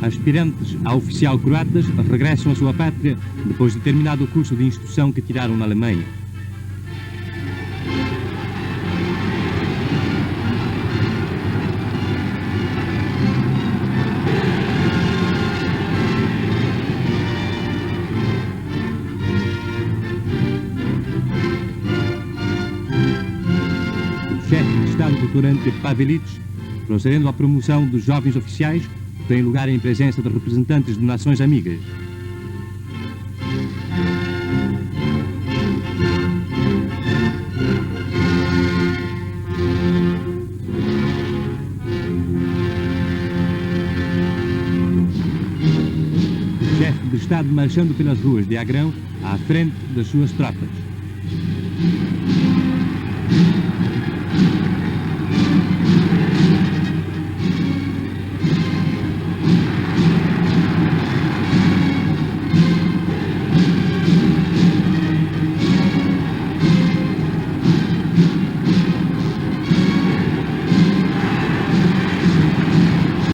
Aspirantes a oficial croatas regressam à sua pátria depois de terminado o curso de instrução que tiraram na Alemanha. O chefe de Estado-Doutorante Pavelic, procedendo à promoção dos jovens oficiais, tem lugar em presença de representantes de nações amigas. O chefe de Estado marchando pelas ruas de Agrão à frente das suas tropas.